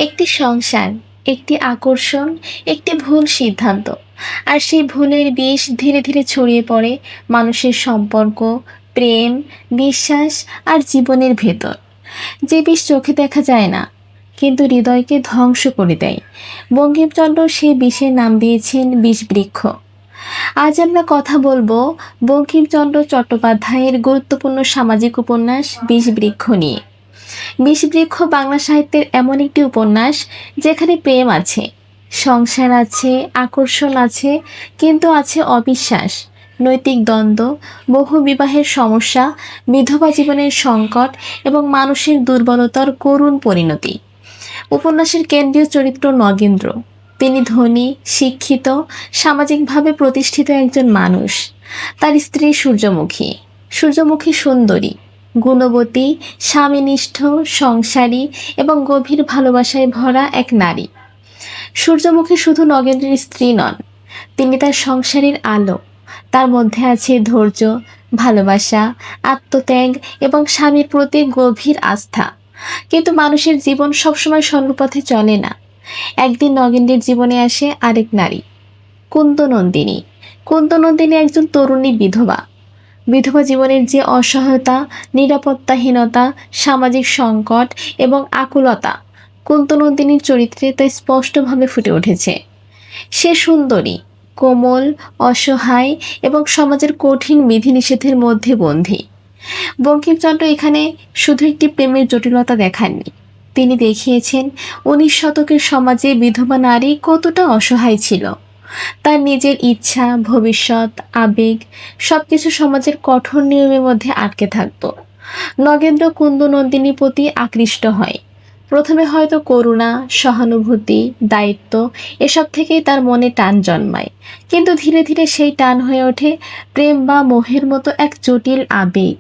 একটি সংসার, একটি আকর্ষণ, একটি ভুল সিদ্ধান্ত, আর সেই ভুলের বিষ ধীরে ধীরে ছড়িয়ে পড়ে মানুষের সম্পর্ক, প্রেম, বিশ্বাস আর জীবনের ভেতর। যে বিষ চোখে দেখা যায় না, কিন্তু হৃদয়কে ধ্বংস করে দেয়। বঙ্কিমচন্দ্র সেই বিষের নাম দিয়েছেন বিষবৃক্ষ। আজ আমরা কথা বলবো বঙ্কিমচন্দ্র চট্টোপাধ্যায়ের গুরুত্বপূর্ণ সামাজিক উপন্যাস বিষবৃক্ষ নিয়ে। বিষবৃক্ষ বাংলা সাহিত্যের এমন একটি উপন্যাস যেখানে প্রেম আছে, সংসার আছে, আকর্ষণ আছে, কিন্তু আছে অবিশ্বাস, নৈতিক দ্বন্দ্ব, বহু বিবাহের সমস্যা, বিধবা জীবনের সংকট এবং মানুষের দুর্বলতার করুণ পরিণতি। উপন্যাসের কেন্দ্রীয় চরিত্র নগেন্দ্র। তিনি ধনী, শিক্ষিত, সামাজিকভাবে প্রতিষ্ঠিত একজন মানুষ। তার স্ত্রী সূর্যমুখী। সূর্যমুখী সুন্দরী, গুণবতী, স্বামীনিষ্ঠ, সংসারী এবং গভীর ভালোবাসায় ভরা এক নারী। সূর্যমুখী শুধু নগেন্দ্রের স্ত্রী নন, তিনি তার সংসারের আলো। তার মধ্যে আছে ধৈর্য, ভালোবাসা, আত্মত্যাগ এবং স্বামীর প্রতি গভীর আস্থা। কিন্তু মানুষের জীবন সবসময় সর্বপথে চলে না। একদিন নগেন্দ্রের জীবনে আসে আরেক নারী, কুন্দনন্দিনী। কুন্দনন্দিনী একজন তরুণী বিধবা। বিধবা জীবনের যে অসহায়তা, নিরাপত্তাহীনতা, সামাজিক সংকট এবং আকুলতা কুন্তনন্দিনীর চরিত্রে তা স্পষ্টভাবে ফুটে উঠেছে। সে সুন্দরী, কোমল, অসহায় এবং সমাজের কঠিন বিধিনিষেধের মধ্যে বন্দী। বঙ্কিমচন্দ্র এখানে শুধু একটি প্রেমের জটিলতা দেখাননি, তিনি দেখিয়েছেন 19 শতকের সমাজে বিধবা নারী কতটা অসহায় ছিল। তার নিজের ইচ্ছা, ভবিষ্যৎ, আবেগ সবকিছু সমাজের কঠোর নিয়মের মধ্যে আটকে থাকত। নগেন্দ্র কুন্দনন্দিনীর প্রতি আকৃষ্ট হয়। প্রথমে হয়তো করুণা, সহানুভূতি, দায়িত্ব এসব থেকেই তার মনে টান জন্মায়, কিন্তু ধীরে ধীরে সেই টান হয়ে ওঠে প্রেম বা মোহের মতো এক জটিল আবেগ।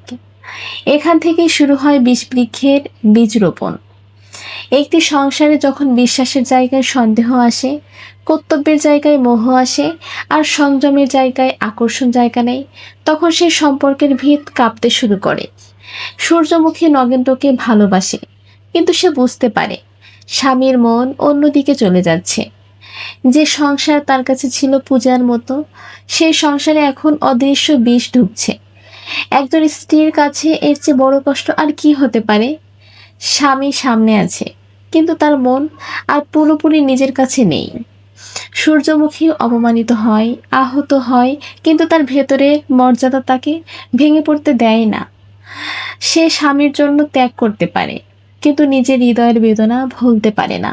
এখান থেকেই শুরু হয় বিষবৃক্ষের বীজ রোপণ। একটি সংসারে যখন বিশ্বাসের জায়গায় সন্দেহ আসে, কর্তব্যের জায়গায় মোহ আসে, আর সংযমের জায়গায় আকর্ষণ জায়গা নেয়, তখন সেই সম্পর্কের ভিত কাঁপতে শুরু করে। সূর্যমুখী নগেন্দ্রকে ভালোবাসে, কিন্তু সে বুঝতে পারে স্বামীর মন অন্যদিকে চলে যাচ্ছে। যে সংসার তার কাছে ছিল পূজার মতো, সেই সংসারে এখন অদৃশ্য বিষ ঢুকছে। একজন স্ত্রীর কাছে এর চেয়ে বড় কষ্ট আর কি হতে পারে? স্বামী সামনে আছে, কিন্তু তার মন আর পুরোপুরি নিজের কাছে নেই। সূর্যমুখী অপমানিত হয়, আহত হয়, কিন্তু তার ভেতরের মর্যাদা তাকে ভেঙে পড়তে দেয় না। সে স্বামীর জন্য ত্যাগ করতে পারে, কিন্তু নিজের হৃদয়ের বেদনা ভুলতে পারে না।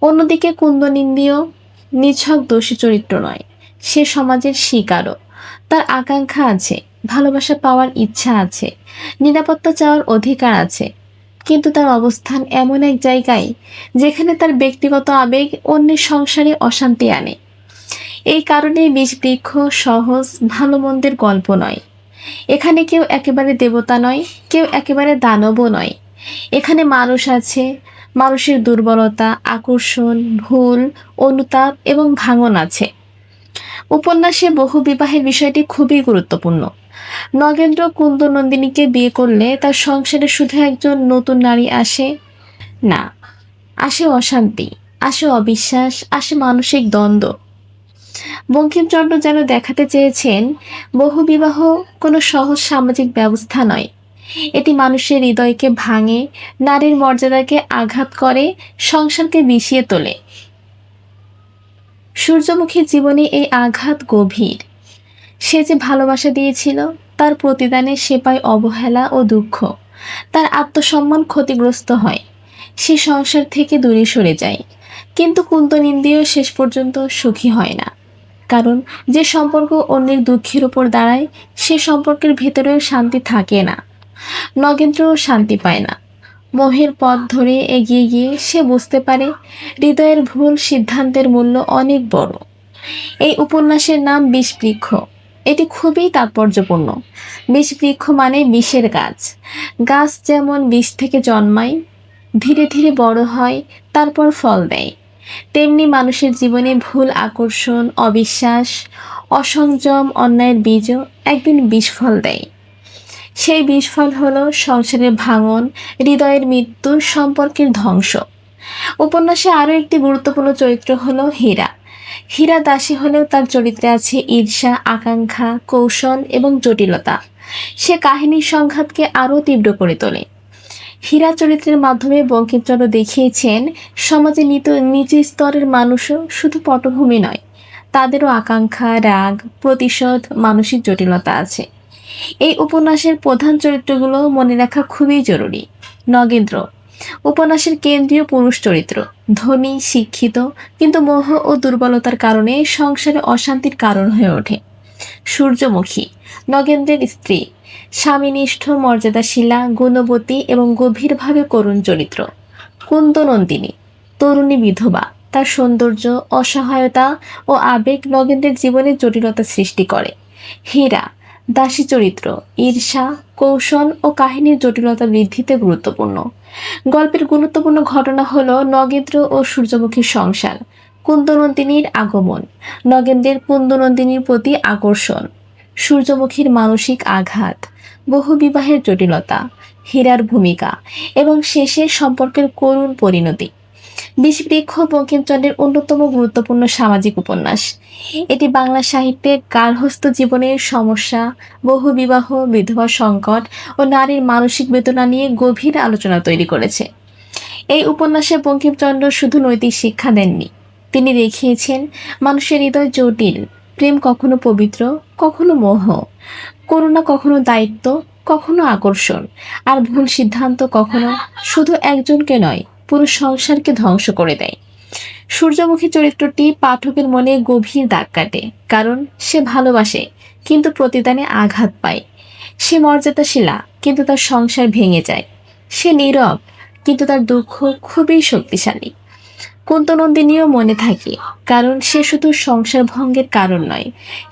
অন্যদিকে কুন্দনিন্দীয় নিছক দোষী চরিত্র নয়, সে সমাজের শিকারও। তার আকাঙ্ক্ষা আছে, ভালোবাসা পাওয়ার ইচ্ছা আছে, নিরাপত্তা চাওয়ার অধিকার আছে, কিন্তু তার অবস্থান এমন এক জায়গায় যেখানে তার ব্যক্তিগত আবেগ অন্যের সংসারে অশান্তি আনে। এই কারণে বিষবৃক্ষ সহজ ভালো মন্দের গল্প নয়। এখানে কেউ একেবারে দেবতা নয়, কেউ একেবারে দানবও নয়। এখানে মানুষ আছে, মানুষের দুর্বলতা, আকর্ষণ, ভুল, অনুতাপ এবং ভাঙন আছে। উপন্যাসে বহু বিবাহের বিষয়টি খুবই গুরুত্বপূর্ণ। নগেন্দ্র কুন্দনন্দিনীকে বিয়ে করলে তার সংসারে শুধু একজন নতুন নারী আসে না, আসে অশান্তি, আসে অবিশ্বাস, আসে মানসিক দ্বন্দ্ব। বঙ্কিমচন্দ্র যেন দেখাতে চেয়েছেন বহুবিবাহ কোনো সহজ সামাজিক ব্যবস্থা নয়। এটি মানুষের হৃদয়কে ভাঙে, নারীর মর্যাদাকে আঘাত করে, সংসারকে বিষিয়ে তোলে। সূর্যমুখীর জীবনে এই আঘাত গভীর। সে যে ভালোবাসা দিয়েছিল, তার প্রতিদানে সে পায় অবহেলা ও দুঃখ। তার আত্মসম্মান ক্ষতিগ্রস্ত হয়, সে সংসার থেকে দূরে সরে যায়। কিন্তু কুন্তনিন্দীয় শেষ পর্যন্ত সুখী হয় না, কারণ যে সম্পর্ক অন্যের দুঃখের উপর দাঁড়ায়, সে সম্পর্কের ভেতরেও শান্তি থাকে না। নগেন্দ্রও শান্তি পায় না। মোহের পথ ধরে এগিয়ে গিয়ে সে বুঝতে পারে হৃদয়ের ভুল সিদ্ধান্তের মূল্য অনেক বড়। এই উপন্যাসের নাম বিষবৃক্ষ। এটি খুবই তাৎপর্যপূর্ণ। বিষবৃক্ষ মানে বিষের গাছ। গাছ যেমন বীজ থেকে জন্মায়, ধীরে ধীরে বড় হয়, তারপর ফল দেয়, তেমনি মানুষের জীবনে ভুল আকর্ষণ, অবিশ্বাস, অসংযম, অন্যায়ের বীজও একদিন বিষফল দেয়। সেই বিষফল হলো সংসারের ভাঙন, হৃদয়ের মৃত্যু, সম্পর্কের ধ্বংস। উপন্যাসে আরও একটি গুরুত্বপূর্ণ চরিত্র হলো হীরা। হীরা দাসী হলেও তার চরিত্রে আছে ঈর্ষা, আকাঙ্ক্ষা, কৌশল এবং জটিলতা। সে কাহিনীর সংঘাতকে আরও তীব্র করে তোলে। হীরা চরিত্রের মাধ্যমে বঙ্কিমচন্দ্র দেখিয়েছেন সমাজে নিচু স্তরের মানুষও শুধু পটভূমি নয়, তাদেরও আকাঙ্ক্ষা, রাগ, প্রতিশোধ, মানসিক জটিলতা আছে। এই উপন্যাসের প্রধান চরিত্রগুলো মনে রাখা খুবই জরুরি। নগেন্দ্র উপন্যাসের কেন্দ্রীয় পুরুষ চরিত্র, ধনী, শিক্ষিত, কিন্তু মোহ ও দুর্বলতার কারণে সংসারে অশান্তির কারণ হয়ে ওঠে। সূর্যমুখী নগেন্দ্রের স্ত্রী, স্বামীনিষ্ঠ, মর্যাদাশীলা, গুণবতী এবং গভীরভাবে করুণ চরিত্র। কুন্দনন্দিনী তরুণী বিধবা, তার সৌন্দর্য, অসহায়তা ও আবেগ নগেন্দ্রের জীবনে জটিলতা সৃষ্টি করে। হীরা দাসী চরিত্র, ঈর্ষা, কৌশল ও কাহিনীর জটিলতা বৃদ্ধিতে গুরুত্বপূর্ণ। গল্পের গুরুত্বপূর্ণ ঘটনা হলো নগেন্দ্র ও সূর্যমুখীর সংসার, কুন্দনন্দিনীর আগমন, নগেন্দ্রের কুন্দনন্দিনীর প্রতি আকর্ষণ, সূর্যমুখীর মানসিক আঘাত, বহুবিবাহের জটিলতা, হীরার ভূমিকা এবং শেষে সম্পর্কের করুণ পরিণতি। বিষবৃক্ষ বঙ্কিমচন্দ্রের অন্যতম গুরুত্বপূর্ণ সামাজিক উপন্যাস। এটি বাংলা সাহিত্যে গার্হস্থ্য জীবনের সমস্যা, বহুবিবাহ, বিধবা সংকট ও নারীর মানসিক বেদনা নিয়ে গভীর আলোচনা তৈরি করেছে। এই উপন্যাসে বঙ্কিমচন্দ্র শুধু নৈতিক শিক্ষা দেননি, তিনি দেখিয়েছেন মানুষের হৃদয় জটিল, প্রেম কখনো পবিত্র, কখনো মোহ, করুণা কখনো দায়িত্ব, কখনো আকর্ষণ, আর ভুল সিদ্ধান্ত কখনো শুধু একজনকে নয়, পুরো সংসারকে ধ্বংস করে দেয়। সূর্যমুখী চরিত্রটি পাঠকের মনে গভীর দাগ কাটে, কারণ সে ভালোবাসে কিন্তু প্রতিদানে আঘাত পায়। সে মর্যাদাশীলা কিন্তু তার সংসার ভেঙে যায়। সে নীরব কিন্তু তার দুঃখ খুবই শক্তিশালী। কুন্তনন্দিনীও মনে থাকে, কারণ সে শুধু সংসার ভঙ্গের কারণ নয়,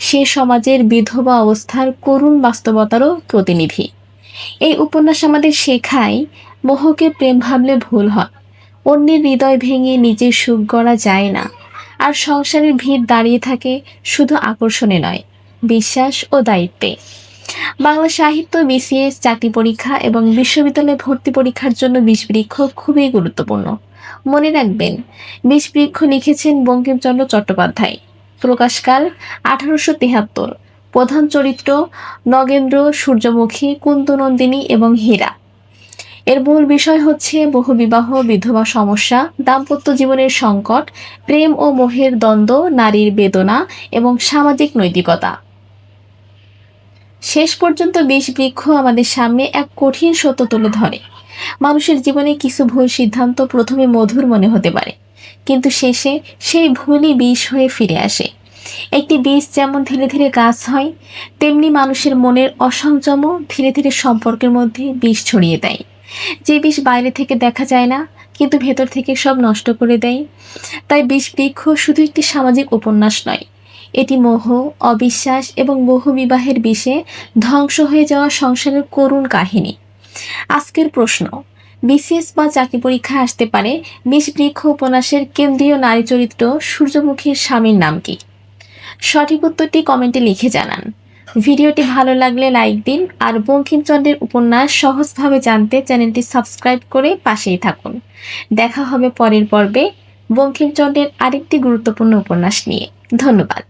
সে সমাজের বিধবা অবস্থার করুণ বাস্তবতারও প্রতিনিধি। এই উপন্যাস আমাদের শেখায় মোহকে প্রেম ভাবলে ভুল হয়, অন্যের হৃদয় ভেঙে নিজের সুখ গড়া যায় না, আর সংসারের ভিড় দাঁড়িয়ে থাকে শুধু আকর্ষণে নয়, বিশ্বাস ও দায়িত্বে। বাংলা সাহিত্য, বিসিএস, চাকরি পরীক্ষা এবং বিশ্ববিদ্যালয়ে ভর্তি পরীক্ষার জন্য বিষবৃক্ষ খুবই গুরুত্বপূর্ণ। মনে রাখবেন, বিষবৃক্ষ লিখেছেন বঙ্কিমচন্দ্র চট্টোপাধ্যায়। প্রকাশকাল 1873। প্রধান চরিত্র নগেন্দ্র, সূর্যমুখী, কুন্তনন্দিনী এবং হীরা। এর মূল বিষয় হচ্ছে বহুবিবাহ, বিধবা সমস্যা, দাম্পত্য জীবনের সংকট, প্রেম ও মোহের দ্বন্দ্ব, নারীর বেদনা এবং সামাজিক নৈতিকতা। শেষ পর্যন্ত বিষবৃক্ষ আমাদের সামনে এক কঠিন সত্য তুলে ধরে। মানুষের জীবনে কিছু ভুল সিদ্ধান্ত প্রথমে মধুর মনে হতে পারে, কিন্তু শেষে সেই ভুলই বিষ হয়ে ফিরে আসে। একটি বীজ যেমন ধীরে ধীরে গাছ হয়, তেমনি মানুষের মনের অসংযম ধীরে ধীরে সম্পর্কের মধ্যে বিষ ছড়িয়ে দেয়। যে বিষ বাইরে থেকে দেখা যায় না, কিন্তু ভেতর থেকে সব নষ্ট করে দেয়। তাই বিষবৃক্ষ শুধু একটি সামাজিক উপন্যাস নয়, এটি মোহ, অবিশ্বাস এবং বহুবিবাহের বিষে ধ্বংস হয়ে যাওয়া সংসারের করুণ কাহিনী। আজকের প্রশ্ন, বিসিএস বা চাকরি পরীক্ষায় আসতে পারে বিষবৃক্ষ উপন্যাসের কেন্দ্রীয় নারী চরিত্র সূর্যমুখীর স্বামীর নাম কি? সঠিক উত্তরটি কমেন্টে লিখে জানান। ভিডিওটি ভালো লাগলে লাইক দিন, আর বঙ্কিমচন্দ্রের উপন্যাস সহজভাবে জানতে চ্যানেলটি সাবস্ক্রাইব করে পাশেই থাকুন। দেখা হবে পরের পর্বে বঙ্কিমচন্দ্রের আরেকটি গুরুত্বপূর্ণ উপন্যাস নিয়ে। ধন্যবাদ।